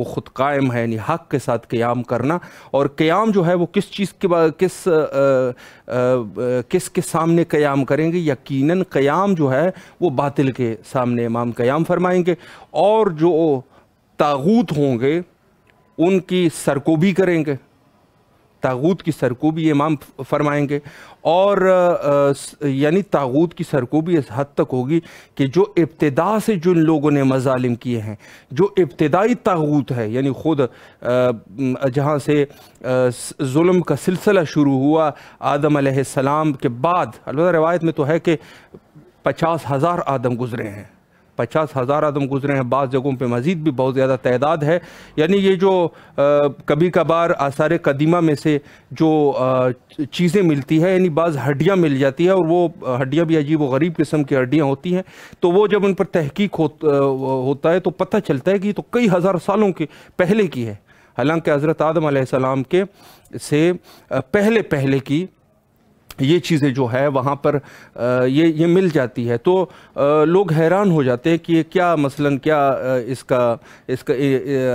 وہ خود قائم ہے، یعنی حق کے ساتھ قیام کرنا. اور قیام جو ہے وہ کس چیز کے کس کے سامنے قیام کریں گے؟ یقیناً قیام جو ہے وہ باطل کے سامنے امام قیام فرمائیں گے، اور جو طاغوت ہوں گے ان کی سرکوبی کریں گے، طاغوت کی سرکوبی امام فرمائیں گے. اور یعنی طاغوت کی سرکوبی اس حد تک ہوگی کہ جو ابتدا سے جن لوگوں نے مظالم کیے ہیں، جو ابتدائی طاغوت ہے، یعنی خود جہاں سے ظلم کا سلسلہ شروع ہوا آدم علیہ السلام کے بعد، البتہ روایت میں تو ہے کہ 50,000 آدم گزرے ہیں، 50,000 آدم گزرے ہیں، بعض جگہوں پہ مزید بھی بہت زیادہ تعداد ہے. یعنی یہ جو کبھی کبھار آثار قدیمہ میں سے جو چیزیں ملتی ہے، یعنی بعض ہڈیاں مل جاتی ہے، اور وہ ہڈیاں بھی عجیب و غریب قسم کی ہڈیاں ہوتی ہیں، تو وہ جب ان پر تحقیق ہوتا ہے تو پتہ چلتا ہے کہ یہ تو کئی ہزار سالوں کے پہلے کی ہے، حالانکہ حضرت آدم علیہ السلام کے سے پہلے کی یہ چیزیں جو ہے وہاں پر یہ مل جاتی ہے. تو لوگ حیران ہو جاتے ہیں کہ یہ کیا مثلاً کیا اس کا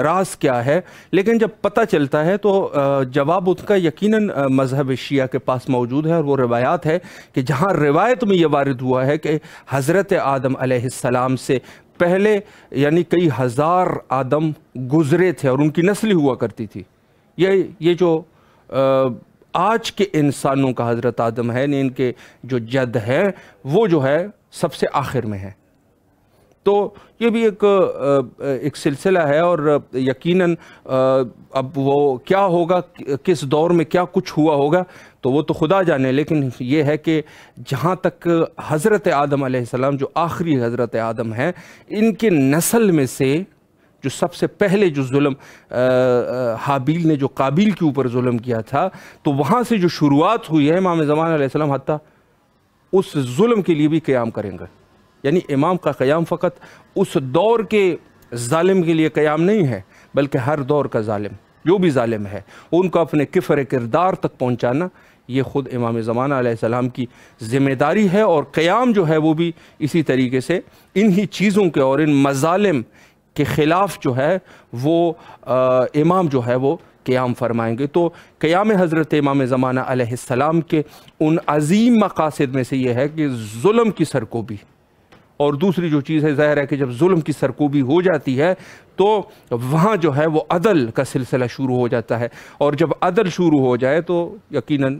راز کیا ہے، لیکن جب پتہ چلتا ہے تو جواب اس کا یقیناً مذہب شیعہ کے پاس موجود ہے. اور وہ روایات ہے کہ جہاں روایت میں یہ وارد ہوا ہے کہ حضرت آدم علیہ السلام سے پہلے یعنی کئی ہزار آدم گزرے تھے اور ان کی نسل ہوا کرتی تھی. یہ جو آج کے انسانوں کا حضرت آدم ہے، ان کے جو جد ہے وہ جو ہے سب سے آخر میں ہے. تو یہ بھی ایک سلسلہ ہے، اور یقیناً اب وہ کیا ہوگا، کس دور میں کیا کچھ ہوا ہوگا تو وہ تو خدا جانے. لیکن یہ ہے کہ جہاں تک حضرت آدم علیہ السلام جو آخری حضرت آدم ہیں، ان کے نسل میں سے جو سب سے پہلے جو ظلم حابیل نے جو قابیل کے اوپر ظلم کیا تھا، تو وہاں سے جو شروعات ہوئی ہے، امام زمان علیہ السلام حتیٰ اس ظلم کے لیے بھی قیام کریں گے. یعنی امام کا قیام فقط اس دور کے ظالم کے لیے قیام نہیں ہے، بلکہ ہر دور کا ظالم جو بھی ظالم ہے ان کو اپنے کفر کردار تک پہنچانا یہ خود امام زمانہ علیہ السلام کی ذمہ داری ہے. اور قیام جو ہے وہ بھی اسی طریقے سے انہی چیزوں کے اور ان مظالم کے خلاف جو ہے وہ امام جو ہے وہ قیام فرمائیں گے. تو قیام حضرت امام زمانہ علیہ السلام کے ان عظیم مقاصد میں سے یہ ہے کہ ظلم کی سرکوبی، اور دوسری جو چیز ہے ظاہر ہے کہ جب ظلم کی سرکوبی ہو جاتی ہے تو وہاں جو ہے وہ عدل کا سلسلہ شروع ہو جاتا ہے، اور جب عدل شروع ہو جائے تو یقیناً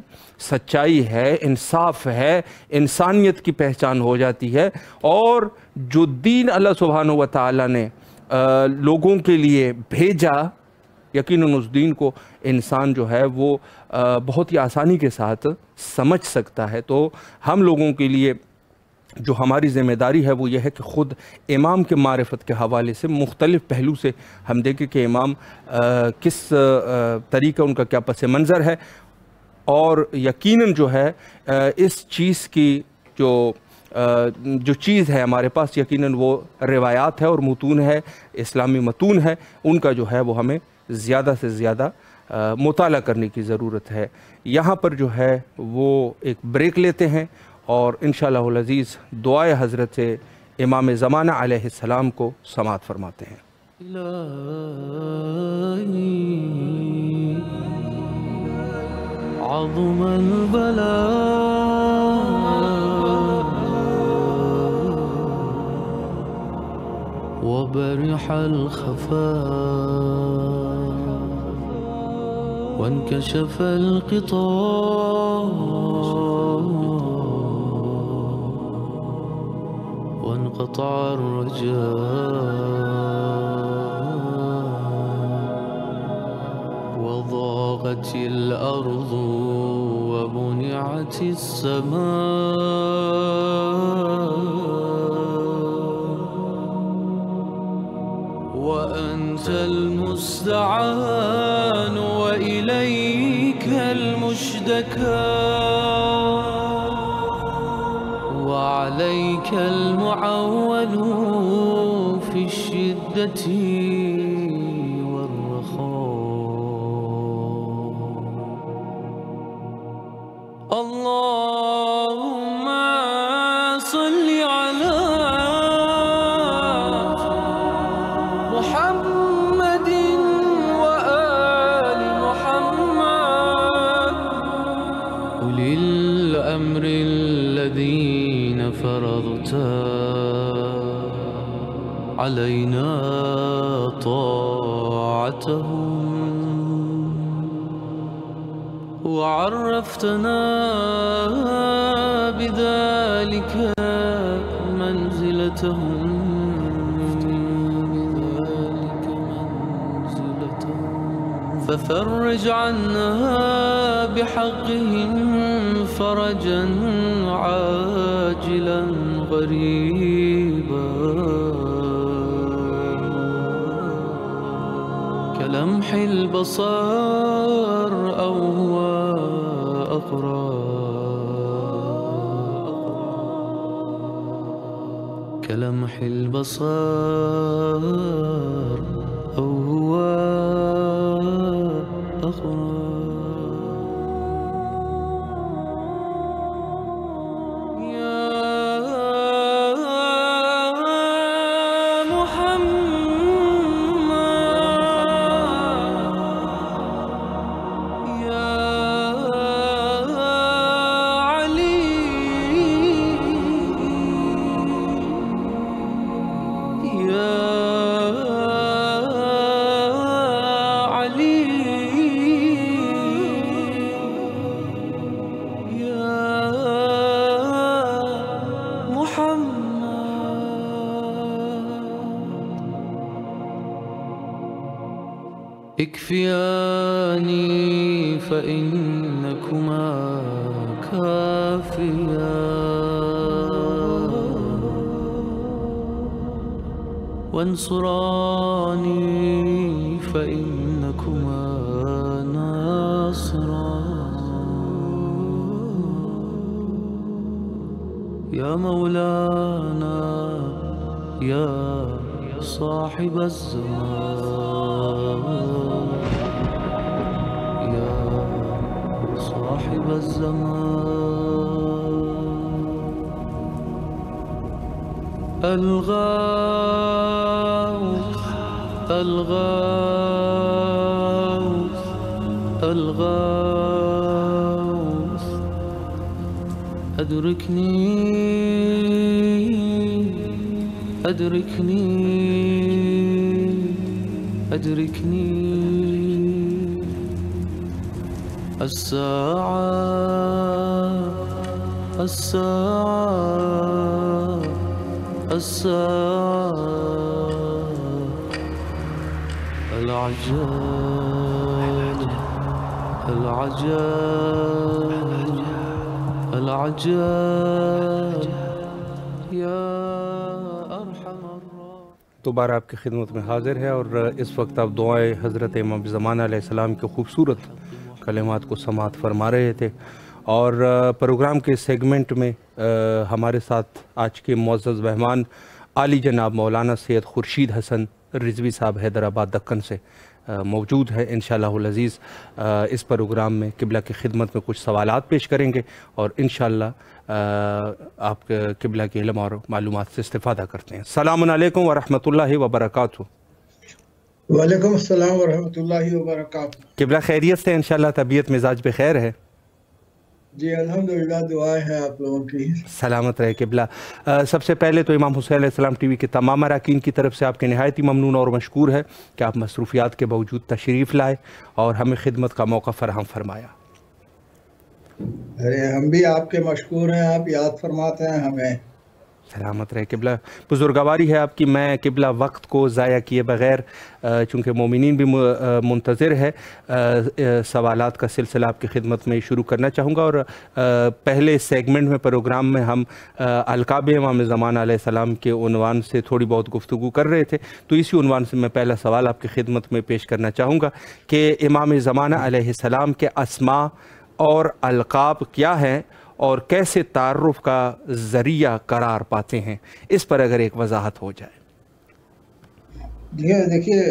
سچائی ہے، انصاف ہے، انسانیت کی پہچان ہو جاتی ہے. اور جو دین اللہ سبحانہ و تعالیٰ نے لوگوں کے لیے بھیجا، یقیناً اس دین کو انسان جو ہے وہ بہت ہی آسانی کے ساتھ سمجھ سکتا ہے. تو ہم لوگوں کے لیے جو ہماری ذمہ داری ہے وہ یہ ہے کہ خود امام کے معرفت کے حوالے سے مختلف پہلو سے ہم دیکھیں کہ امام کس طریقہ ان کا کیا پس منظر ہے، اور یقیناً جو ہے اس چیز کی جو چیز ہے ہمارے پاس یقیناً وہ روایات ہے اور متون ہے، اسلامی متون ہے، ان کا جو ہے وہ ہمیں زیادہ سے زیادہ مطالعہ کرنے کی ضرورت ہے. یہاں پر جو ہے وہ ایک بریک لیتے ہیں اور انشاءاللہ العزیز دعائے حضرت امام زمانہ علیہ السلام کو سماعت فرماتے ہیں. عظم البلاء وبرح الخفاء وانكشف الغطاء وانقطع الرجاء وضاقت الأرض ومنعت السماء وأنت المستعان وإليك المشتكى وعليك المعول في الشدة والرخاء. اللهم صل على محمد للذين فرضت علينا طاعتهم وعرفتنا بذلك منزلتهم ففرج عنا بحقهم فرجا عاجلا غريبا كلمح البصر أو هو أقرب كلمح البصر أو هو أقرب اكفياني فإنكما كافيا وانصراني فإنكما ناصرا يا مولانا يا صاحب الزمان صاحب الزمان الغوث الغوث الغوث أدركني أدركني أدركني الساعة الساعة الساعة العجل العجل العجل يا أرحم الراحمين. دوبارہ آپ کی خدمت میں حاضر ہے اور اس وقت آپ دعائیں حضرت امام زمانہ علیہ السلام کے خوبصورت کلمات کو سماعت فرما رہے تھے، اور پروگرام کے سیگمنٹ میں ہمارے ساتھ آج کے معزز مہمان عالی جناب مولانا سید خورشید حسن رضوی صاحب حیدرآباد دکن سے موجود ہے. انشاءاللہ العزیز اس پروگرام میں قبلہ کی خدمت میں کچھ سوالات پیش کریں گے اور انشاءاللہ آپ قبلہ کے علم اور معلومات سے استفادہ کرتے ہیں. السلام علیکم ورحمۃ اللہ وبرکاتہ. وعلیکم السلام ورحمۃ اللہ وبرکاتہ. قبلہ خیریت سے؟ انشاءاللہ طبیعت مزاج بخیر ہے؟ جی الحمدللہ، دعائیں ہیں آپ لوگوں کی. سلامت رہے قبلہ. سب سے پہلے تو امام حسین علیہ السلام ٹی وی کے تمام اراکین کی طرف سے آپ کے نہایت ہی ممنون اور مشکور ہے کہ آپ مصروفیات کے باوجود تشریف لائے اور ہمیں خدمت کا موقع فراہم فرمایا. ارے ہم بھی آپ کے مشکور ہیں، آپ یاد فرماتے ہیں ہمیں. سلامت رہے قبلہ. بزرگواری ہے آپ کی. میں قبلہ وقت کو ضائع کیے بغیر، چونکہ مومنین بھی منتظر ہے، سوالات کا سلسلہ آپ کی خدمت میں شروع کرنا چاہوں گا. اور پہلے سیگمنٹ میں پروگرام میں ہم القاب امام زمانہ علیہ السلام کے عنوان سے تھوڑی بہت گفتگو کر رہے تھے، تو اسی عنوان سے میں پہلا سوال آپ کی خدمت میں پیش کرنا چاہوں گا کہ امام زمانہ علیہ السلام کے اسماء اور القاب کیا ہیں اور کیسے تعارف کا ذریعہ قرار پاتے ہیں، اس پر اگر ایک وضاحت ہو جائے. دیکھیے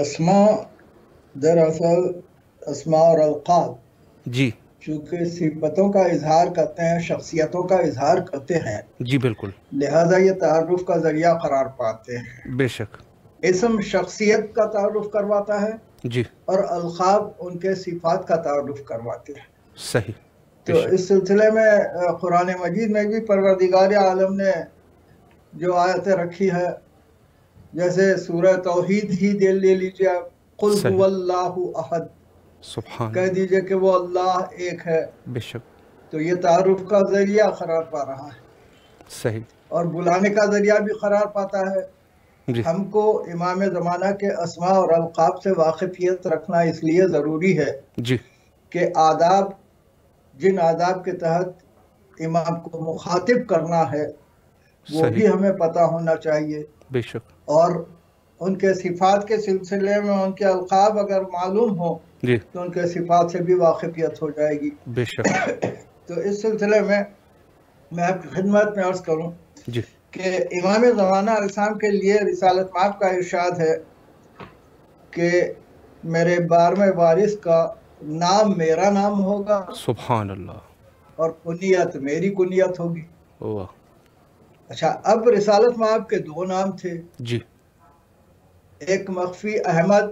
اسماء دراصل اسماء اور القاب جی چونکہ صفتوں کا اظہار کرتے ہیں، شخصیتوں کا اظہار کرتے ہیں، جی بالکل، لہذا یہ تعارف کا ذریعہ قرار پاتے ہیں. بے شک. اسم شخصیت کا تعارف کرواتا ہے جی، اور القاب ان کے صفات کا تعارف کرواتے ہیں. صحیح. تو اس سلسلے میں قرآن مجید میں بھی پروردگار عالم نے جو آیتیں رکھی ہے، جیسے سورہ توحید ہی لے لیجیے آپ، قل صحیح۔ هو اللہ احد، سبحان کہہ دیجئے کہ وہ اللہ ایک ہے، بے شک، تو یہ تعارف کا ذریعہ قرار پا رہا ہے صحیح، اور بلانے کا ذریعہ بھی قرار پاتا ہے۔ جی ہم کو امام زمانہ کے اسماء اور القاب سے واقفیت رکھنا اس لیے ضروری ہے جی کہ آداب، جن آداب کے تحت امام کو مخاطب کرنا ہے وہ صحیح، بھی ہمیں پتہ ہونا چاہیے، بے شک، اور ان کے صفات کے سلسلے میں ان کے القاب اگر معلوم ہوں جی تو ان کے صفات سے بھی واقفیت ہو جائے گی۔ بے شک، تو اس سلسلے میں میں آپ کی خدمت میں عرض کروں جی کہ امام زمانہ علیہ السلام کے لیے رسالت مآب کا ارشاد ہے کہ میرے 12ویں وارث کا نام میرا نام ہوگا سبحان اللہ، اور کنیت میری کنیت ہوگی۔ واہ، اچھا، اب رسالت مآب کے 2 نام تھے، جی ایک مخفی احمد،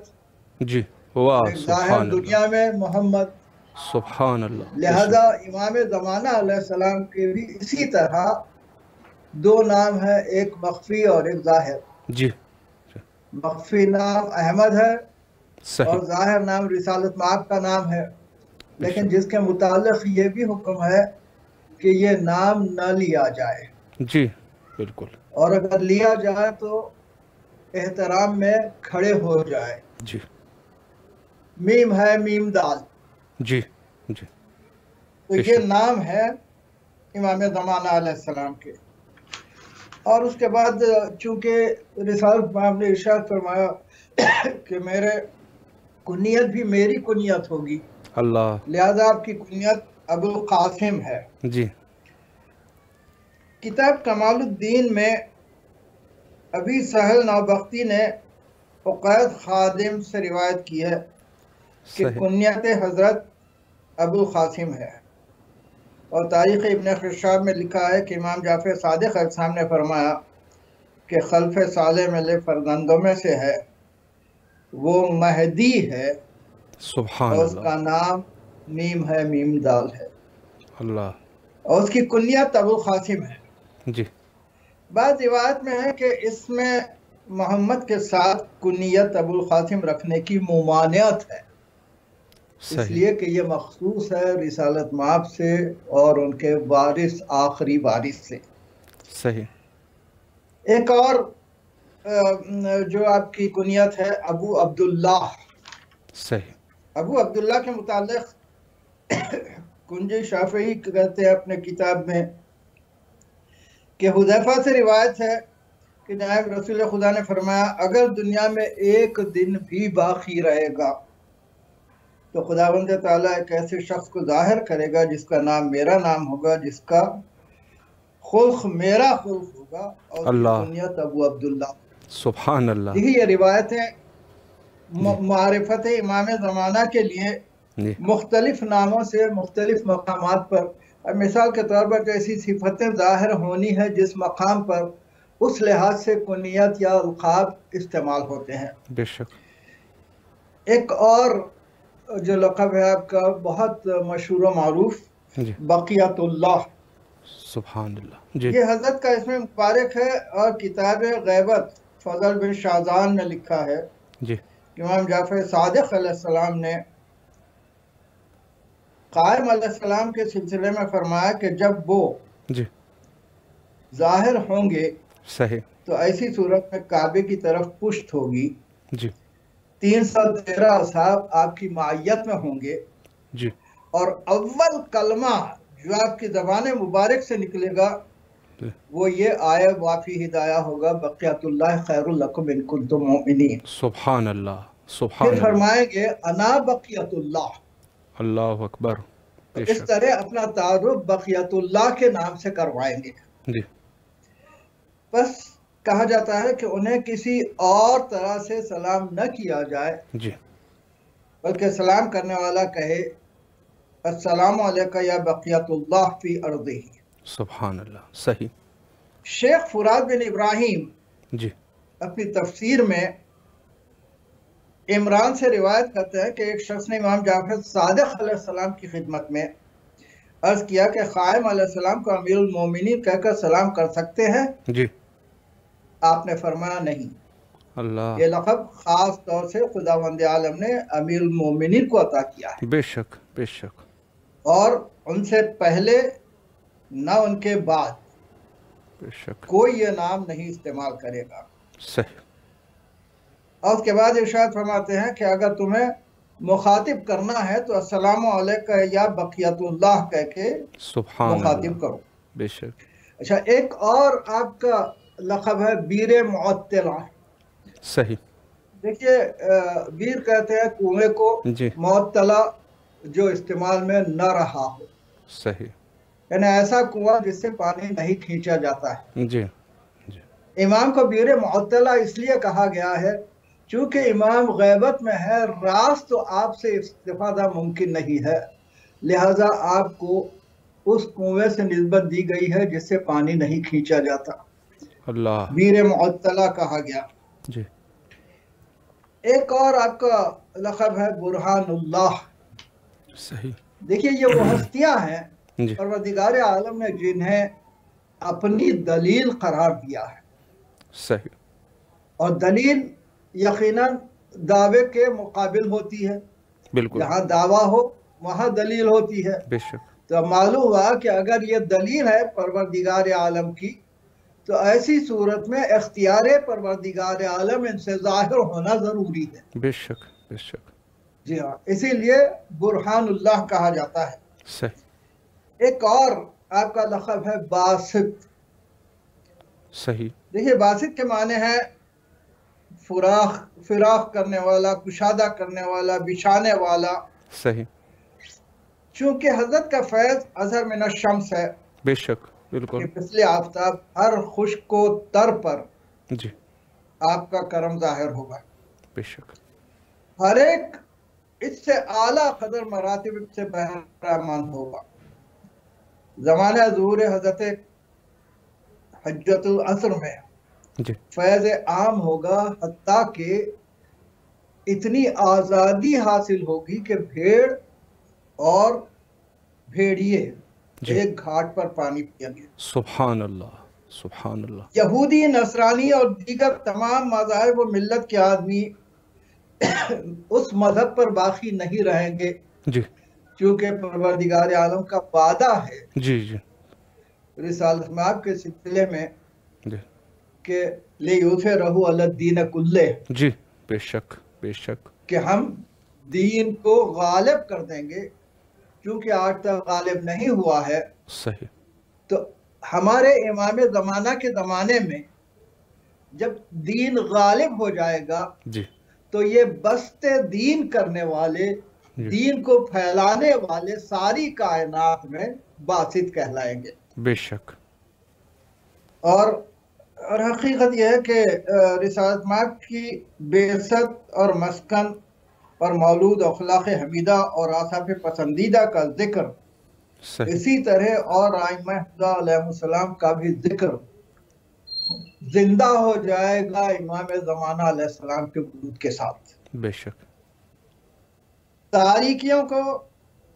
جی، واہ، ایک ظاہر سبحان اللہ، دنیا میں محمد۔ سبحان اللہ، بے لہذا امام زمانہ علیہ السلام کے بھی اسی طرح 2 نام ہیں، ایک مخفی اور ایک ظاہر۔ شک، جی مخفی نام احمد ہے صحیح، اور ظاہر نام رسالت مآب کا نام ہے، بے لیکن شک، جس کے متعلق یہ بھی حکم ہے کہ یہ نام نہ لیا جائے، جی بالکل، اور اگر لیا جائے تو احترام میں کھڑے ہو جائے۔ جی میم ہے میم دال، جی جی تو بے یہ شک، نام ہے امام زمانہ علیہ السلام کے۔ اور اس کے بعد چونکہ رسالت مآب نے ارشاد فرمایا کہ میرے کنیت بھی میری کنیت ہوگی، اللہ، لہذا آپ کی کنیت ابو القاسم ہے۔ جی کتاب کمال الدین میں ابی سہل نوبختی نے عقید خادم سے روایت کی ہے کہ صحیح، کنیت حضرت ابو القاسم ہے، اور تاریخ ابن خشاب میں لکھا ہے کہ امام جعفر صادق علیہ السلام نے فرمایا کہ خلف صالح میرے فرزندوں میں سے ہے، وہ مہدی ہے سبحان اور اس اللہ، کا نام میم ہے میم دال ہے، اللہ، اور اس کی کنیت ابو القاسم ہے۔ جی بعض روایت میں ہے کہ اس میں محمد کے ساتھ کنیت ابو القاسم رکھنے کی ممانعت ہے، اس صحیح، لیے کہ یہ مخصوص ہے رسالت مآب سے اور ان کے وارث، آخری وارث سے۔ صحیح، ایک اور جو آپ کی کنیت ہے ابو عبداللہ۔ صحیح، ابو عبداللہ کے متعلق کنجی شافعی کہتے ہیں اپنے کتاب میں کہ حذیفہ سے روایت ہے کہ جناب رسول خدا نے فرمایا اگر دنیا میں ایک دن بھی باقی رہے گا تو خداوند تعالیٰ ایک ایسے شخص کو ظاہر کرے گا جس کا نام میرا نام ہوگا، جس کا خلق میرا خلق ہوگا، اور اس کی اللہ، کنیت ابو عبداللہ۔ سبحان اللہ، دیکھیے یہ روایتیں معرفت امام زمانہ کے لیے جی مختلف ناموں سے مختلف مقامات پر، مثال کے طور پر ایسی صفتیں ظاہر ہونی ہے جس مقام پر اس لحاظ سے کنیت یا القاب استعمال ہوتے ہیں۔ بے شک، ایک اور جو لقب ہے آپ کا بہت مشہور و معروف، جی بقیت اللہ، سبحان اللہ، جی یہ حضرت کا اسم مبارک ہے، اور کتاب غیبت فضل بن شاذان میں لکھا ہے جی کہ امام جعفر صادق علیہ السلام نے قائم علیہ السلام کے سلسلے میں فرمایا کہ جب وہ جی ظاہر ہوں گے صحیح، تو ایسی صورت میں کعبے کی طرف پشت ہوگی، جی 313 اصحاب آپ کی معیت میں ہوں گے، جی اور اول کلمہ جو آپ کی زبان مبارک سے نکلے گا جی، وہ یہ آئے وافی ہدایہ ہوگا، بقیت اللہ خیر لکم ان کنتم مؤمنین۔ سبحان اللہ، پھر سبحان اللہ، فرمائیں گے انا بقیت اللہ، اللہ اکبر، تو بے اس شک، طرح اپنا تعارف بقیت اللہ کے نام سے کروائیں گے۔ جی بس کہا جاتا ہے کہ انہیں کسی اور طرح سے سلام نہ کیا جائے، جی بلکہ سلام کرنے والا کہے السلام علیکہ یا بقیت اللہ فی ارضہ۔ سبحان اللہ، صحیح، شیخ فرات بن ابراہیم جی اپنی تفسیر میں عمران سے روایت کرتے ہیں کہ ایک شخص نے امام جعفر صادق علیہ السلام کی خدمت میں عرض کیا کہ قائم علیہ السلام کو امیر المومنین کہہ کر سلام کر سکتے ہیں؟ جی آپ نے فرمایا نہیں، اللہ، یہ لقب خاص طور سے خداوند عالم نے امیر المومنین کو عطا کیا ہے، بے شک بے شک، اور ان سے پہلے نہ ان کے بعد بے شک، کوئی یہ نام نہیں استعمال کرے گا۔ صحیح، اور اس کے بعد ارشاد فرماتے ہیں کہ اگر تمہیں مخاطب کرنا ہے تو السلام علیکم یا بقیت اللہ کہہ کے سبحان مخاطب اللہ، کرو۔ بے شک، اچھا، ایک اور آپ کا لقب ہے بیر معطلہ۔ صحیح، دیکھیے بیر کہتے ہیں کنویں کو، جی معطلہ جو استعمال میں نہ رہا ہو، صحیح، یعنی ایسا کنواں جس سے پانی نہیں کھینچا جاتا ہے۔ جی جی، امام کو بیر معطلہ اس لیے کہا گیا ہے چونکہ امام غیبت میں ہے، راست تو آپ سے استفادہ ممکن نہیں ہے، لہذا آپ کو اس کنویں سے نسبت دی گئی ہے جس سے پانی نہیں کھینچا جاتا، اللہ، بیر معطلہ کہا گیا۔ جی ایک اور آپ کا لقب ہے برہان اللہ۔ صحیح، دیکھیے یہ وہ ہستیاں ہیں جی پروردگار عالم نے جنہیں اپنی دلیل قرار دیا ہے، صحیح، اور دلیل یقیناً دعوے کے مقابل ہوتی ہے، بالکل، جہاں دعویٰ ہو وہاں دلیل ہوتی ہے۔ بے شک، تو معلوم ہوا کہ اگر یہ دلیل ہے پروردگار عالم کی تو ایسی صورت میں اختیار پروردگار عالم ان سے ظاہر ہونا ضروری ہے۔ بے شک بے شک، جی ہاں، اسی لیے برہان اللہ کہا جاتا ہے۔ صحیح، ایک اور آپ کا لقب ہے باسط۔ صحیح، دیکھیے باسط کے معنی ہے فراخ کرنے والا، کشادہ کرنے والا، بچھانے والا۔ صحیح، چونکہ حضرت کا فیض اظہر من الشمس ہے بے شک، بالکل، کہ مثل آفتاب ہر خشک و تر پر جی آپ کا کرم ظاہر ہوگا، بے شک، ہر ایک اس سے اعلیٰ قدر مراتب سے بہرمان ہوگا۔ زمانہ ظہور حضرت حجت العصر میں جی فیض عام ہوگا، حتیٰ کہ اتنی آزادی حاصل ہوگی کہ بھیڑ اور بھیڑیے جی، ایک گھاٹ پر پانی پئیں گے۔ سبحان اللہ، سبحان اللہ، یہودی، نصرانی اور دیگر تمام مذاہب و ملت کے آدمی اس مذہب پر باقی نہیں رہیں گے، جی چونکہ پروردگار عالم کا وعدہ ہے جی جی رسالت مآب کے سلسلے میں جی کہ لِیُظْہِرَہُ عَلَى الدِّینِ کُلِّہ، جی، بے شک بے شک، کہ ہم دین کو غالب کر دیں گے، چونکہ آج تک غالب نہیں ہوا ہے۔ صحیح، تو ہمارے امام زمانہ کے زمانے میں جب دین غالب ہو جائے گا جی تو یہ بست دین کرنے والے، جی، دین کو پھیلانے والے ساری کائنات میں باسط کہلائیں گے۔ بے شک، اور حقیقت یہ ہے کہ رسالت مآب کی بعثت اور مسکن اور مولود اخلاق حمیدہ اور آثار پسندیدہ کا ذکر، صحیح، اسی طرح اور ائمہ خدا علیہ السلام کا بھی ذکر زندہ ہو جائے گا امام زمانہ علیہ السلام کے وجود کے ساتھ۔ بے شک، تاریکیوں کو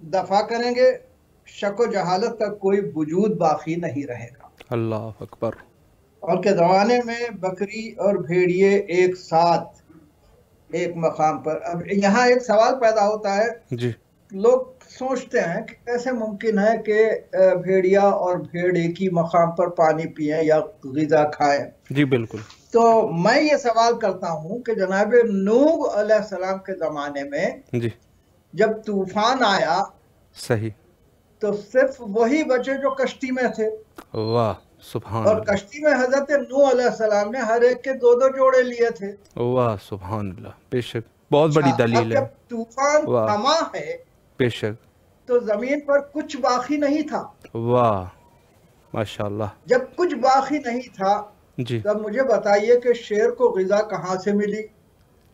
دفع کریں گے، شک و جہالت کا کوئی وجود باقی نہیں رہے گا۔ اللہ اکبر، اور کے زمانے میں بکری اور بھیڑیے ایک ساتھ ایک مقام پر۔ اب یہاں ایک سوال پیدا ہوتا ہے، جی لوگ سوچتے ہیں کہ کیسے ممکن ہے کہ بھیڑیا اور بھیڑ ایک ہی مقام پر پانی پئیں یا غذا کھائیں؟ جی بالکل، تو میں یہ سوال کرتا ہوں کہ جناب نوح علیہ السلام کے زمانے میں جی جب طوفان آیا صحیح، تو صرف وہی بچے جو کشتی میں تھے، واہ سبحان اور اللہ، کشتی میں حضرت نوح علیہ السلام نے ہر ایک کے دو دو جوڑے لیے تھے۔ واہ سبحان اللہ، بے شک، بہت بڑی اب دلیل ہے، جب طوفان واہ، تھما ہے بے شک، تو زمین پر کچھ باقی نہیں تھا۔ واہ ماشاء اللہ، جب کچھ باقی نہیں تھا جی تب مجھے بتائیے کہ شیر کو غذا کہاں سے ملی،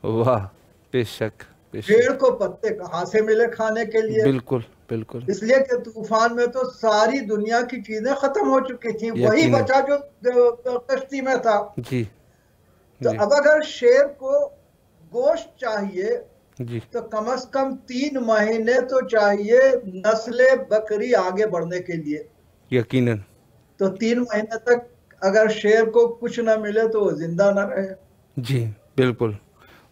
واہ، بے شک بے بھیڑ شک، کو پتے کہاں سے ملے کھانے کے لیے؟ بالکل بالکل، اس لیے کہ طوفان میں تو ساری دنیا کی چیزیں ختم ہو چکی تھیں، وہی یقیناً، بچا جو کشتی میں تھا۔ جی تو جی اب اگر شیر کو گوشت چاہیے جی تو کم از کم 3 مہینے تو چاہیے نسل بکری آگے بڑھنے کے لیے. یقیناً. تو 3 مہینے تک اگر شیر کو کچھ نہ ملے تو وہ زندہ نہ رہے. جی بالکل.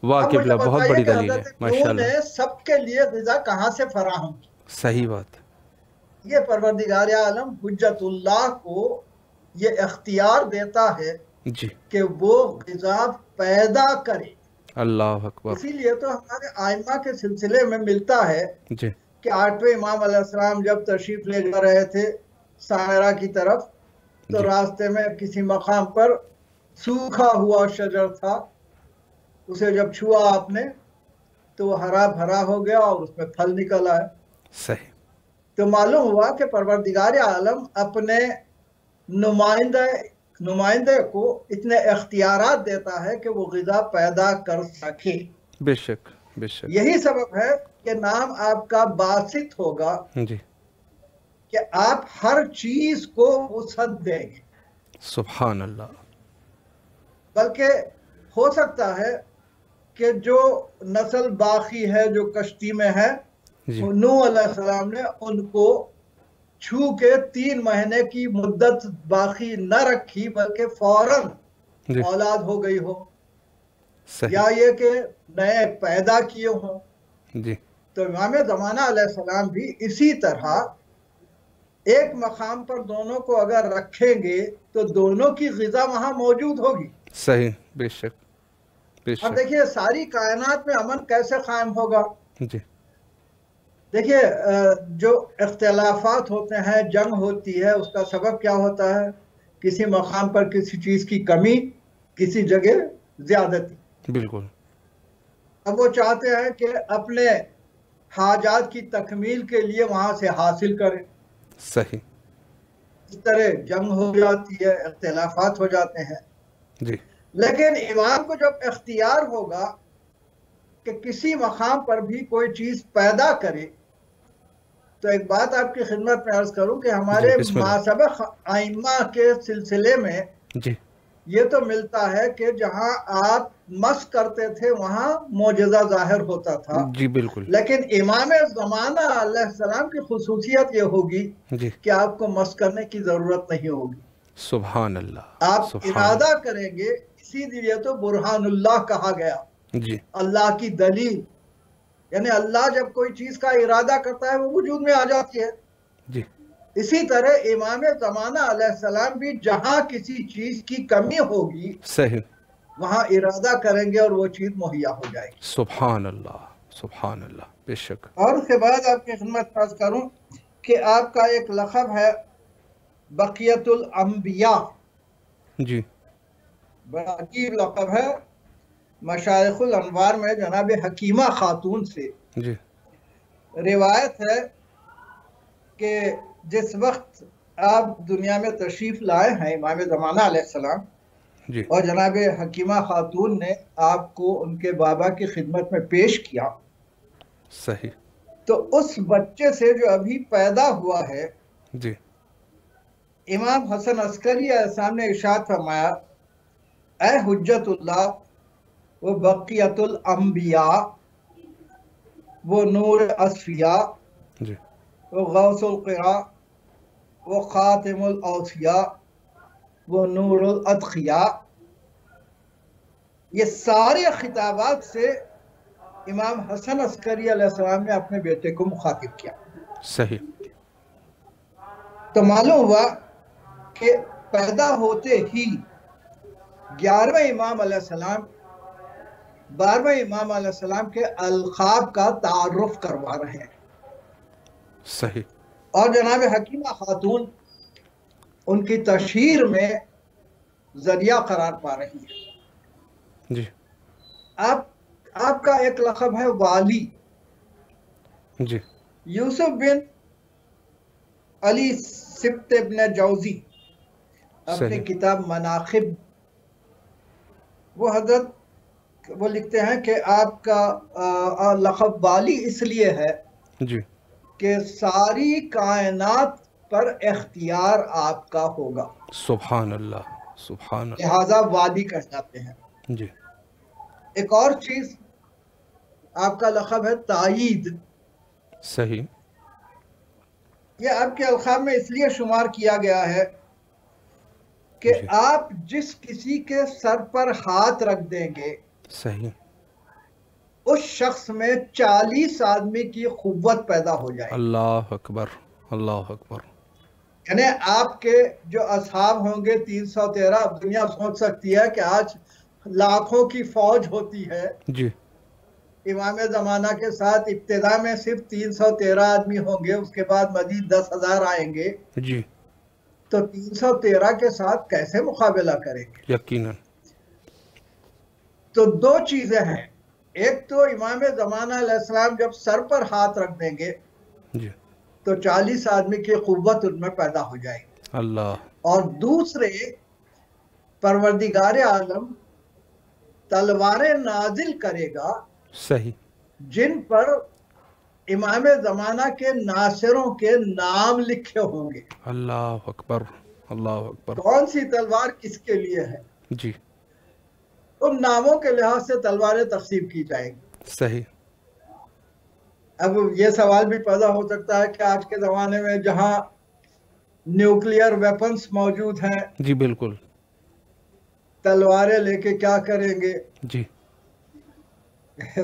واہ اب مجھے قبلہ بہت بتائیے بڑی کہ دلیل ہے حضرت ماشاء نوح نے اللہ. سب کے لیے غذا کہاں سے فراہم کی؟ صحیح بات. یہ پروردگار عالم حجت اللہ کو یہ اختیار دیتا ہے جی. کہ وہ غذا پیدا کرے. اللہ اکبر. اسی لیے تو ہمارے آئمہ کے سلسلے میں ملتا ہے جی. کہ 8ویں امام علیہ السلام جب تشریف لے جا رہے تھے سامرا کی طرف تو جی. راستے میں کسی مقام پر سوکھا ہوا شجر تھا. اسے جب چھوا آپ نے تو وہ ہرا بھرا ہو گیا اور اس میں پھل نکل آئے. صحیح. تو معلوم ہوا کہ پروردگار عالم اپنے نمائندے کو اتنے اختیارات دیتا ہے کہ وہ غذا پیدا کر سکے. بے شک بے شک. یہی سبب ہے کہ نام آپ کا باسط ہوگا جی. کہ آپ ہر چیز کو وسعت دیں گے. سبحان اللہ. بلکہ ہو سکتا ہے کہ جو نسل باقی ہے جو کشتی میں ہے جی. نوح علیہ السلام نے ان کو چھو کے 3 مہینے کی مدت باقی نہ رکھی بلکہ فوراً جی. اولاد ہو گئی ہو صحیح. یا یہ کہ نئے پیدا کیے ہوں. جی. تو امام زمانہ علیہ السلام بھی اسی طرح ایک مقام پر دونوں کو اگر رکھیں گے تو دونوں کی غذا وہاں موجود ہوگی. صحیح. بے شک بے اب شک. دیکھیے ساری کائنات میں امن کیسے قائم ہوگا؟ جی. دیکھیے جو اختلافات ہوتے ہیں جنگ ہوتی ہے اس کا سبب کیا ہوتا ہے؟ کسی مقام پر کسی چیز کی کمی کسی جگہ زیادتی. بالکل. اب وہ چاہتے ہیں کہ اپنے حاجات کی تکمیل کے لیے وہاں سے حاصل کریں. صحیح. اس طرح جنگ ہو جاتی ہے اختلافات ہو جاتے ہیں. جی. لیکن امام کو جب اختیار ہوگا کہ کسی مقام پر بھی کوئی چیز پیدا کرے تو ایک بات آپ کی خدمت میں عرض کروں کہ ہمارے جی بسم اللہ. ماسبق آئمہ کے سلسلے میں جی. یہ تو ملتا ہے کہ جہاں آپ مس کرتے تھے وہاں معجزہ ظاہر ہوتا تھا. جی بالکل. لیکن امام زمانہ علیہ السلام کی خصوصیت یہ ہوگی جی. کہ آپ کو مس کرنے کی ضرورت نہیں ہوگی. سبحان اللہ. آپ سبحان ارادہ کریں گے. اسی لیے تو برہان اللہ کہا گیا. جی. اللہ کی دلیل یعنی اللہ جب کوئی چیز کا ارادہ کرتا ہے وہ وجود میں آ جاتی ہے. جی. اسی طرح امام زمانہ علیہ السلام بھی جہاں کسی چیز کی کمی ہوگی صحیح. وہاں ارادہ کریں گے اور وہ چیز مہیا ہو جائے گی. سبحان اللہ. سبحان اللہ. بے شک. اور اس کے بعد آپ کی خدمت عرض کروں کہ آپ کا ایک لقب ہے بقیت الانبیاء. جی. بڑا عجیب لقب ہے. مشائخ الانوار میں جناب حکیمہ خاتون سے جی. روایت ہے کہ جس وقت آپ دنیا میں تشریف لائے ہیں امام زمانہ علیہ السلام جی. اور جناب حکیمہ خاتون نے آپ کو ان کے بابا کی خدمت میں پیش کیا صحیح. تو اس بچے سے جو ابھی پیدا ہوا ہے جی. امام حسن عسکری علیہ السلام نے ارشاد فرمایا اے حجت اللہ وہ بقیت الانبیاء وہ نور اصفیاء جی. وہ غوث القراء وہ خاتم الاوصیاء وہ نور الاتقیاء. یہ سارے خطابات سے امام حسن عسکری علیہ السلام نے اپنے بیٹے کو مخاطب کیا. صحیح. تو معلوم ہوا کہ پیدا ہوتے ہی 11ویں امام علیہ السلام 12ویں امام علیہ السلام کے القاب کا تعارف کروا رہے ہیں. صحیح. اور جناب حکیمہ خاتون ان کی تشہیر میں ذریعہ قرار پا رہی ہے. جی. آپ کا ایک لقب ہے والی. جی. یوسف بن علی سبت ابن جوزی اپنی صحیح. کتاب مناقب وہ حضرت وہ لکھتے ہیں کہ آپ کا لقب والی اس لیے ہے جی. کہ ساری کائنات پر اختیار آپ کا ہوگا. سبحان اللہ. سبحان اللہ. لہذا والی کہہ جاتے ہیں. جی. ایک اور چیز آپ کا لقب ہے تائید. صحیح. یہ آپ کے القاب میں اس لیے شمار کیا گیا ہے کہ جی. آپ جس کسی کے سر پر ہاتھ رکھ دیں گے صحیح. اس شخص میں 40 آدمی کی قوت پیدا ہو جائے گی. اللہ اکبر. اللہ اکبر. یعنی آپ کے جو اصحاب ہوں گے 313. اب دنیا سوچ سکتی ہے کہ آج لاکھوں کی فوج ہوتی ہے. جی. امام زمانہ کے ساتھ ابتدا میں صرف 313 آدمی ہوں گے، اس کے بعد مزید 10,000 آئیں گے. جی. تو 313 کے ساتھ کیسے مقابلہ کریں گے؟ یقیناً. تو دو چیزیں ہیں. ایک تو امام زمانہ علیہ السلام جب سر پر ہاتھ رکھ دیں گے جی. تو 40 آدمی کی قوت ان میں پیدا ہو جائے گی. اللہ. اور دوسرے، پروردگار عالم تلواریں نازل کرے گا صحیح. جن پر امام زمانہ کے ناصروں کے نام لکھے ہوں گے. اللہ اکبر. اللہ اکبر. کون سی تلوار کس کے لیے ہے، جی. ان ناموں کے لحاظ سے تلواریں تقسیم کی جائیں گی. صحیح. اب یہ سوال بھی پیدا ہو سکتا ہے کہ آج کے زمانے میں جہاں نیوکلیئر ویپنز موجود ہیں، جی بالکل. تلواریں لے کے کیا کریں گے؟ جی.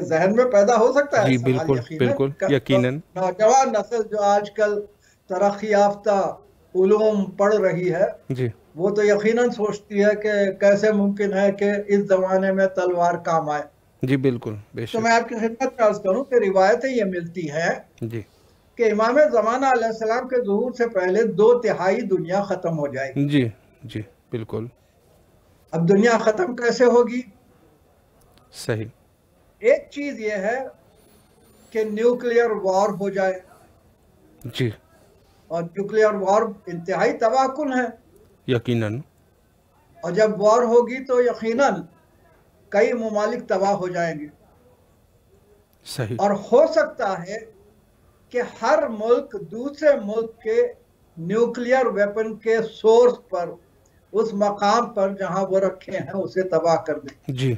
ذہن میں پیدا ہو سکتا ہے جی سوال. بالکل بالکل یقیناً. نوجوان نسل جو آج کل ترقی یافتہ علوم پڑھ رہی ہے، جی. وہ تو یقیناً سوچتی ہے کہ کیسے ممکن ہے کہ اس زمانے میں تلوار کام آئے. جی بالکل بے تو شک. میں آپ کی خدمت میں عرض کروں کہ روایتیں یہ ملتی ہیں جی. کہ امام زمانہ علیہ السلام کے ظہور سے پہلے 2/3 دنیا ختم ہو جائے گی. جی. جی بالکل. اب دنیا ختم کیسے ہوگی؟ صحیح. ایک چیز یہ ہے کہ نیوکلیئر وار ہو جائے، جی. اور نیوکلیئر وار انتہائی تباہ کن ہے. یقیناً. اور جب وار ہوگی تو یقیناً کئی ممالک تباہ ہو جائیں گے. صحیح. اور ہو سکتا ہے کہ ہر ملک دوسرے ملک کے نیوکلیئر ویپن کے سورس پر، اس مقام پر جہاں وہ رکھے ہیں، اسے تباہ کر دیں. جی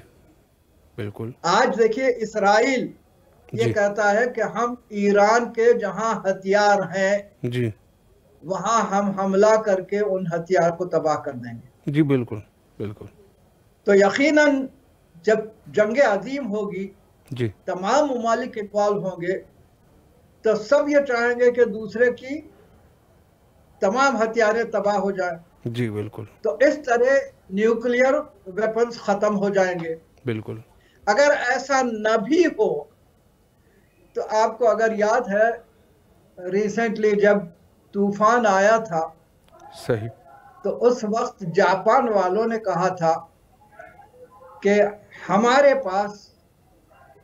بالکل. آج دیکھیے اسرائیل یہ جی. کہتا ہے کہ ہم ایران کے جہاں ہتھیار ہیں جی. وہاں ہم حملہ کر کے ان ہتھیار کو تباہ کر دیں گے. جی بالکل بالکل. تو یقیناً جب جنگ عظیم ہوگی، جی. تمام ممالک انوالو ہوں گے، تو سب یہ چاہیں گے کہ دوسرے کی تمام ہتھیاریں تباہ ہو جائیں. جی بالکل. تو اس طرح نیوکلیئر ویپنز ختم ہو جائیں گے. بالکل. اگر ایسا نہ بھی ہو تو آپ کو اگر یاد ہے ریسنٹلی جب طوفان آیا تھا صحیح. تو اس وقت جاپان والوں نے کہا تھا کہ ہمارے پاس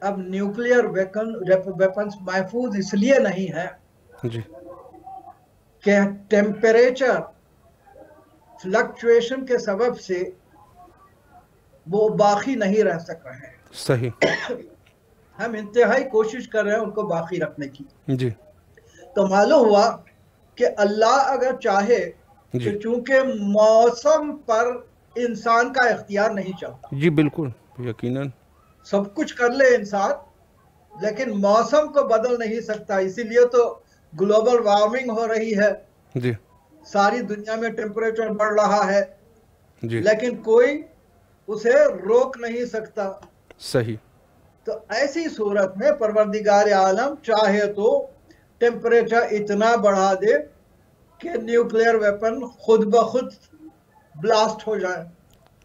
اب نیوکلیئر ویپنز محفوظ اس لیے نہیں ہے جی. کہ ٹیمپریچر فلکچویشن کے سبب سے وہ باقی نہیں رہ سک رہے ہیں. صحیح. ہم انتہائی کوشش کر رہے ہیں ان کو باقی رکھنے کی. جی. تو معلوم ہوا کہ اللہ اگر چاہے جی. کہ چونکہ موسم پر انسان کا اختیار نہیں چلتا، جی بالکل یقیناً. سب کچھ کر لے انسان لیکن موسم کو بدل نہیں سکتا. اسی لیے تو گلوبل وارمنگ ہو رہی ہے، جی. ساری دنیا میں ٹیمپریچر بڑھ رہا ہے، جی. لیکن کوئی اسے روک نہیں سکتا. صحیح. تو ایسی صورت میں پروردگار عالم چاہے تو ٹیمپریچر اتنا بڑھا دے کہ نیوکلیئر ویپن خود بخود بلاسٹ ہو جائے.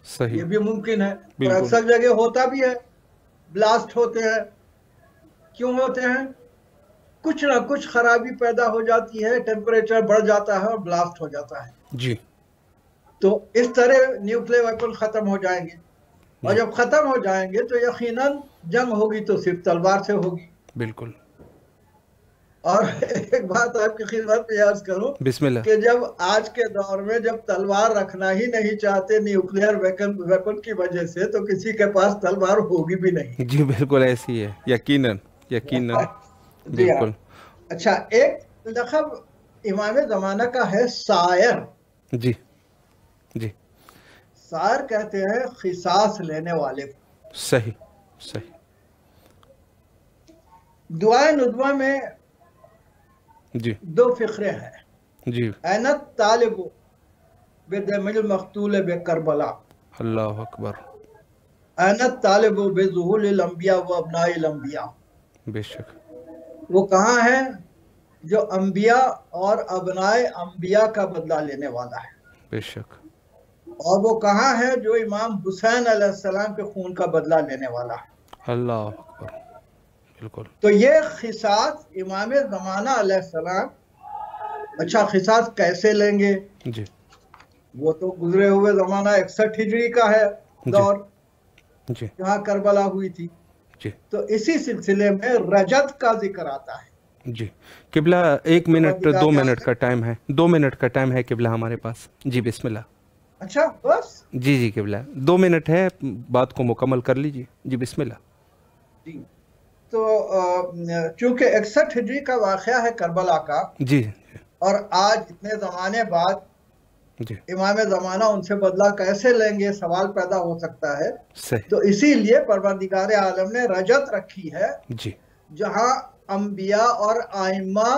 صحیح. یہ بھی ممکن ہے، اور بالکل. اکثر جگہ ہوتا بھی ہے، بلاسٹ ہوتے ہیں. کیوں ہوتے ہیں؟ کچھ نہ کچھ خرابی پیدا ہو جاتی ہے، ٹیمپریچر بڑھ جاتا ہے اور بلاسٹ ہو جاتا ہے. جی. تو اس طرح نیوکلیئر ویپن ختم ہو جائیں گے، اور جی جب ختم ہو جائیں گے تو یقیناً جنگ ہوگی تو صرف تلوار سے ہوگی. بالکل. اور ایک بات آپ کی خدمت میں عرض کروں بسم اللہ. کہ جب آج کے دور میں جب تلوار رکھنا ہی نہیں چاہتے نیوکلیئر ویپن کی وجہ سے، تو کسی کے پاس تلوار ہوگی بھی نہیں. جی بالکل ایسی ہے. یقیناً یقیناً. جی ہاں. بالکل. اچھا، ایک لقب امام زمانہ کا ہے سائر. جی. جی. سائر کہتے ہیں قصاص لینے والے کو. صحیح. صحیح. دعائے ندوہ میں جی 2 فقرے ہیں. جی اینت طالب بدم المقتول بکربلا، اللہ اکبر. اینت طالب بظہور الانبیاء و ابناء الانبیاء. بے شک. وہ کہاں ہے جو انبیاء اور ابناء انبیاء کا بدلہ لینے والا ہے، بے شک. اور وہ کہاں ہے جو امام حسین علیہ السلام کے خون کا بدلہ لینے والا ہے. اللہ اکبر. بالکل. تو یہ قصاص امام زمانہ علیہ السلام. اچھا قصاص کیسے لیں گے؟ جی وہ تو گزرے ہوئے زمانہ 61 ہجری کا ہے دور، جی جہاں کربلا ہوئی تھی. جی تو اسی سلسلے میں رجت کا ذکر آتا ہے. جی. قبلہ 1 منٹ 2 منٹ کا ٹائم ہے، 2 منٹ کا ٹائم ہے قبلہ ہمارے پاس. جی بسم اللہ. اچھا بس. جی جی قبلہ 2 منٹ ہے، بات کو مکمل کر لیجیے. جی بسم اللہ. جی تو چونکہ 61 ہجری کا واقعہ ہے کربلا کا، جی اور آج اتنے زمانے بعد جی امام زمانہ ان سے بدلہ کیسے لیں گے سوال پیدا ہو سکتا ہے. صحیح. تو اسی لیے پروردگار عالم نے رجت رکھی ہے، جی جہاں انبیاء اور آئمہ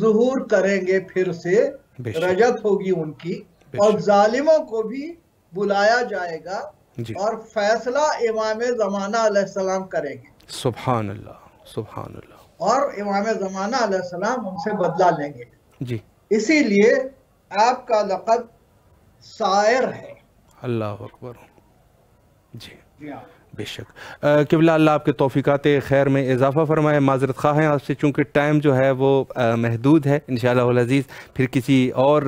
ظہور کریں گے پھر سے. بے شک. رجت ہوگی ان کی، بے اور شک. ظالموں کو بھی بلایا جائے گا، جی اور فیصلہ امام زمانہ علیہ السلام کریں گے، سبحان اللہ سبحان اللہ. اور امام زمانہ علیہ السلام ان سے بدلہ لیں گے. جی اسی لیے آپ کا لقب سائر ہے. اللہ اکبر. جی جی ہاں. بے شک. قبلہ اللہ آپ کے توفیقات خیر میں اضافہ فرمائے. معذرت خواہ ہیں آپ سے چونکہ ٹائم جو ہے وہ محدود ہے. انشاءاللہ العزیز پھر کسی اور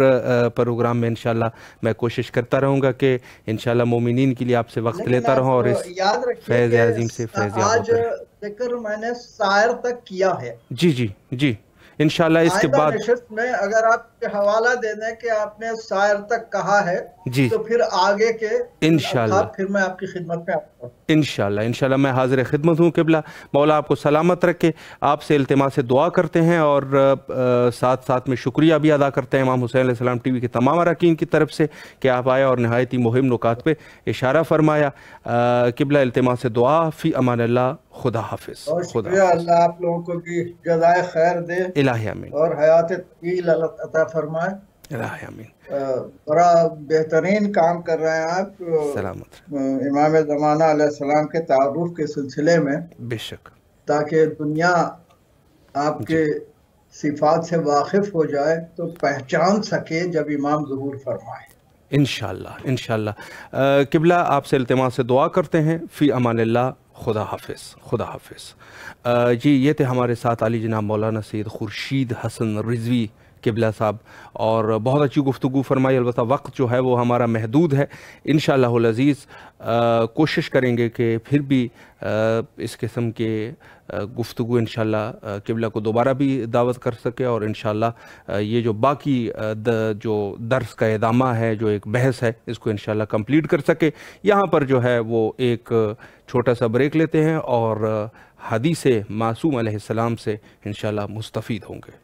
پروگرام میں انشاءاللہ میں کوشش کرتا رہوں گا کہ انشاءاللہ مومنین کے لیے آپ سے وقت لیتا رہوں، اور اس یاد رکھیے فیض کہ عظیم سے فیض یاب آج ہوتا رہے. ذکر میں نے سائر تک کیا ہے. جی جی جی انشاءاللہ اس کے آئندہ بعد نشست میں اگر آپ کے حوالہ دے دیں کہ آپ نے سائر تک کہا ہے، جی تو پھر آگے کے انشاءاللہ الفاظ پھر میں آپ کی خدمت میں آتا ہوں. انشاءاللہ میں حاضر خدمت ہوں. قبلہ مولا آپ کو سلامت رکھے. آپ سے التماس سے دعا کرتے ہیں، اور ساتھ ساتھ میں شکریہ بھی ادا کرتے ہیں امام حسین علیہ السلام ٹی وی کے تمام اراکین کی طرف سے کہ آپ آئے اور نہایت ہی مہم نکات پہ اشارہ فرمایا. قبلہ التماس سے دعا. فی امان اللہ. خدا حافظ. اور خدا شکریہ، حافظ. اللہ آپ لوگوں کو بھی جزائے خیر دے، الہی آمین. اور حیات طویل اللہ عطا فرمائے. الہی آمین. بڑا بہترین کام کر رہے ہیں آپ سلامت. امام زمانہ علیہ السلام کے تعارف کے سلسلے میں، بے شک. تاکہ دنیا آپ کے صفات سے واقف ہو جائے تو پہچان سکے جب امام ظہور فرمائے. انشاءاللہ انشاءاللہ. قبلہ آپ سے التماس سے دعا کرتے ہیں. فی امان اللہ. خدا حافظ. خدا حافظ. جی یہ تھے ہمارے ساتھ علی جناب مولانا سید خورشید حسن رضوی قبلہ صاحب، اور بہت اچھی گفتگو فرمائی. البتہ وقت جو ہے وہ ہمارا محدود ہے. انشاءاللہ العزیز کوشش کریں گے کہ پھر بھی اس قسم کے گفتگو انشاءاللہ قبلہ کو دوبارہ بھی دعوت کر سکے، اور انشاءاللہ یہ جو باقی جو درس کا ادامہ ہے، جو ایک بحث ہے، اس کو انشاءاللہ کمپلیٹ کر سکے. یہاں پر جو ہے وہ ایک چھوٹا سا بریک لیتے ہیں، اور حدیث معصوم علیہ السلام سے انشاءاللہ مستفید ہوں گے.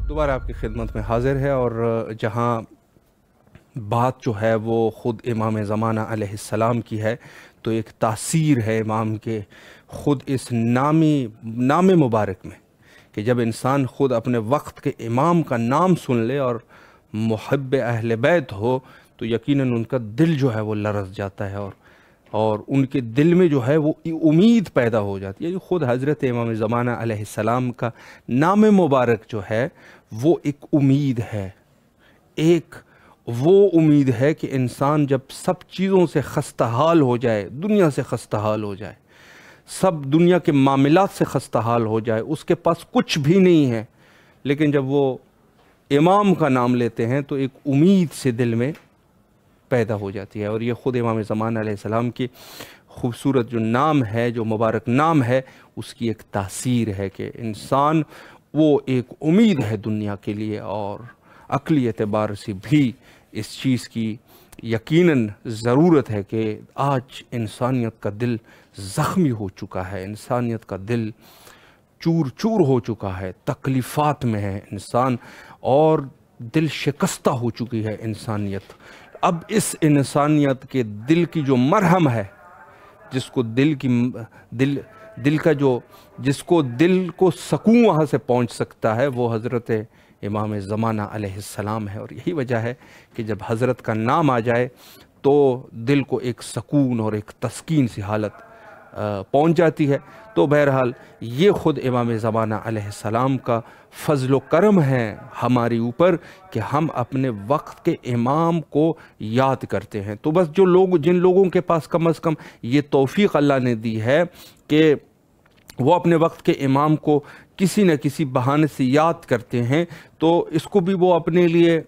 دوبارہ آپ کی خدمت میں حاضر ہے، اور جہاں بات جو ہے وہ خود امام زمانہ علیہ السلام کی ہے، تو ایک تاثیر ہے امام کے خود اس نام مبارک میں، کہ جب انسان خود اپنے وقت کے امام کا نام سن لے اور محب اہل بیت ہو، تو یقیناً ان کا دل جو ہے وہ لرز جاتا ہے، اور ان کے دل میں جو ہے وہ امید پیدا ہو جاتی ہے. یعنی خود حضرت امام زمانہ علیہ السلام کا نام مبارک جو ہے وہ ایک امید ہے. ایک وہ امید ہے کہ انسان جب سب چیزوں سے خستہ حال ہو جائے، دنیا سے خستہ حال ہو جائے، سب دنیا کے معاملات سے خستہ حال ہو جائے، اس کے پاس کچھ بھی نہیں ہے، لیکن جب وہ امام کا نام لیتے ہیں تو ایک امید سے دل میں پیدا ہو جاتی ہے. اور یہ خود امام زمان علیہ السلام کی خوبصورت جو نام ہے، جو مبارک نام ہے، اس کی ایک تاثیر ہے کہ انسان وہ ایک امید ہے دنیا کے لیے. اور عقلی اعتبار سے بھی اس چیز کی یقیناً ضرورت ہے کہ آج انسانیت کا دل زخمی ہو چکا ہے، انسانیت کا دل چور چور ہو چکا ہے، تکلیفات میں ہے انسان، اور دل شکستہ ہو چکی ہے انسانیت. اب اس انسانیت کے دل کی جو مرہم ہے، جس کو جس کو دل کو سکون وہاں سے پہنچ سکتا ہے، وہ حضرت امام زمانہ علیہ السلام ہے. اور یہی وجہ ہے کہ جب حضرت کا نام آ جائے تو دل کو ایک سکون اور ایک تسکین سی حالت پہنچ جاتی ہے. تو بہرحال یہ خود امام زمانہ علیہ السلام کا فضل و کرم ہے ہماری اوپر کہ ہم اپنے وقت کے امام کو یاد کرتے ہیں. تو بس جن لوگوں کے پاس کم از کم یہ توفیق اللہ نے دی ہے کہ وہ اپنے وقت کے امام کو کسی نہ کسی بہانے سے یاد کرتے ہیں، تو اس کو بھی وہ اپنے لیے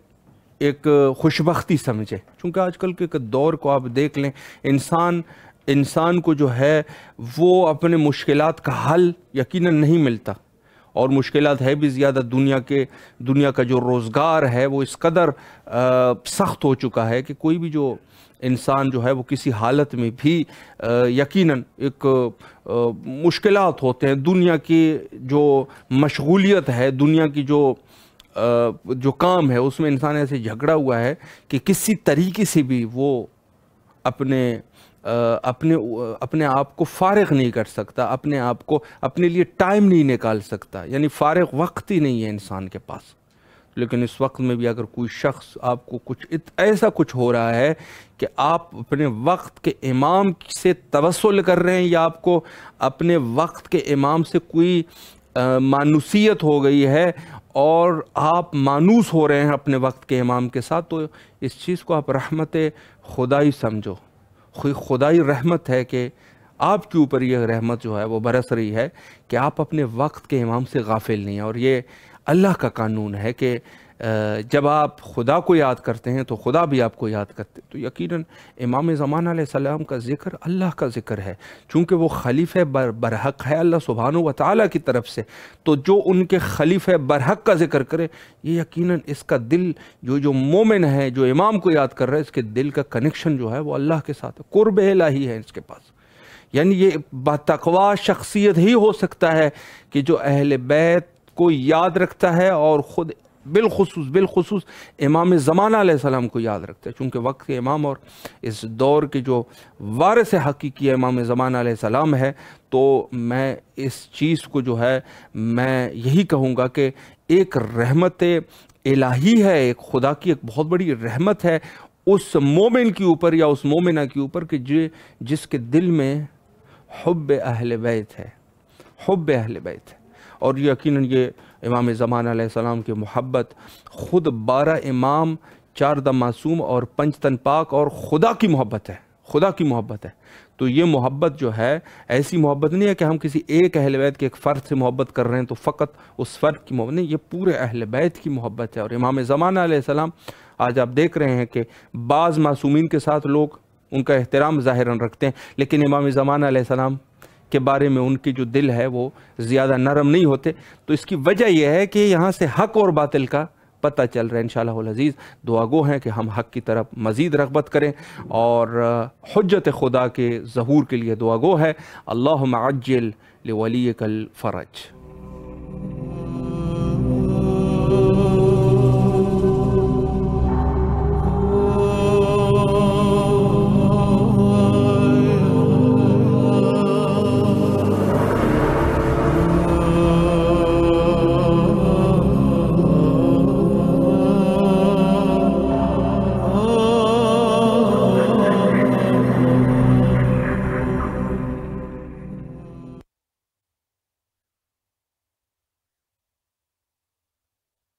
ایک خوشبختی سمجھے. چونکہ آج کل کے دور کو آپ دیکھ لیں، انسان کو جو ہے وہ اپنے مشکلات کا حل یقیناً نہیں ملتا، اور مشکلات ہے بھی زیادہ. دنیا کا جو روزگار ہے وہ اس قدر سخت ہو چکا ہے کہ کوئی بھی جو انسان جو ہے وہ کسی حالت میں بھی یقیناً ایک مشکلات ہوتے ہیں. دنیا کی جو مشغولیت ہے، دنیا کی جو کام ہے، اس میں انسان ایسے جھگڑا ہوا ہے کہ کسی طریقے سے بھی وہ اپنے آپ کو فارغ نہیں کر سکتا، اپنے آپ کو اپنے لیے ٹائم نہیں نکال سکتا. یعنی فارغ وقت ہی نہیں ہے انسان کے پاس. لیکن اس وقت میں بھی اگر کوئی شخص آپ کو ایسا کچھ ہو رہا ہے کہ آپ اپنے وقت کے امام سے توسل کر رہے ہیں، یا آپ کو اپنے وقت کے امام سے کوئی مانوسیت ہو گئی ہے اور آپ مانوس ہو رہے ہیں اپنے وقت کے امام کے ساتھ، تو اس چیز کو آپ رحمت خدائی سمجھو. خدائی رحمت ہے کہ آپ کے اوپر یہ رحمت جو ہے وہ برس رہی ہے کہ آپ اپنے وقت کے امام سے غافل نہیں ہیں. اور یہ اللہ کا قانون ہے کہ جب آپ خدا کو یاد کرتے ہیں تو خدا بھی آپ کو یاد کرتے. تو یقیناً امام زمانہ علیہ السلام کا ذکر اللہ کا ذکر ہے، چونکہ وہ خلیفہ برحق ہے اللہ سبحانہ و تعالیٰ کی طرف سے. تو جو ان کے خلیفہ برحق کا ذکر کرے، یہ یقیناً اس کا دل جو مومن ہے، جو امام کو یاد کر رہا ہے، اس کے دل کا کنیکشن جو ہے وہ اللہ کے ساتھ ہے، قرب الہی ہے اس کے پاس. یعنی یہ باتقوا شخصیت ہی ہو سکتا ہے کہ جو اہل بیت کو یاد رکھتا ہے، اور خود بالخصوص امام زمانہ علیہ السلام کو یاد رکھتا ہے. چونکہ وقت کے امام اور اس دور کے جو وارث حقیقی امام زمانہ علیہ السلام ہے، تو میں اس چیز کو جو ہے میں یہی کہوں گا کہ ایک رحمت الہی ہے، ایک خدا کی ایک بہت بڑی رحمت ہے اس مومن کے اوپر یا اس مومنہ کے اوپر کہ جس کے دل میں حب اہل بیت ہے، حب اہل بیت ہے. اور یقیناً یہ امام زمانہ علیہ السلام کی محبت خود 12 امام، 4 معصوم اور 5 تن پاک اور خدا کی محبت ہے، خدا کی محبت ہے. تو یہ محبت جو ہے ایسی محبت نہیں ہے کہ ہم کسی ایک اہل بیت کے ایک فرد سے محبت کر رہے ہیں تو فقط اس فرد کی محبت نہیں، یہ پورے اہل بیت کی محبت ہے. اور امام زمانہ علیہ السلام آج آپ دیکھ رہے ہیں کہ بعض معصومین کے ساتھ لوگ ان کا احترام ظاہراً رکھتے ہیں، لیکن امام زمانہ علیہ السلام کے بارے میں ان کی جو دل ہے وہ زیادہ نرم نہیں ہوتے. تو اس کی وجہ یہ ہے کہ یہاں سے حق اور باطل کا پتہ چل رہا ہے. انشاءاللہ العزیز دعا گو ہیں کہ ہم حق کی طرف مزید رغبت کریں اور حجت خدا کے ظہور کے لیے دعا گو ہے. اللہم عجل لولیک الفرج.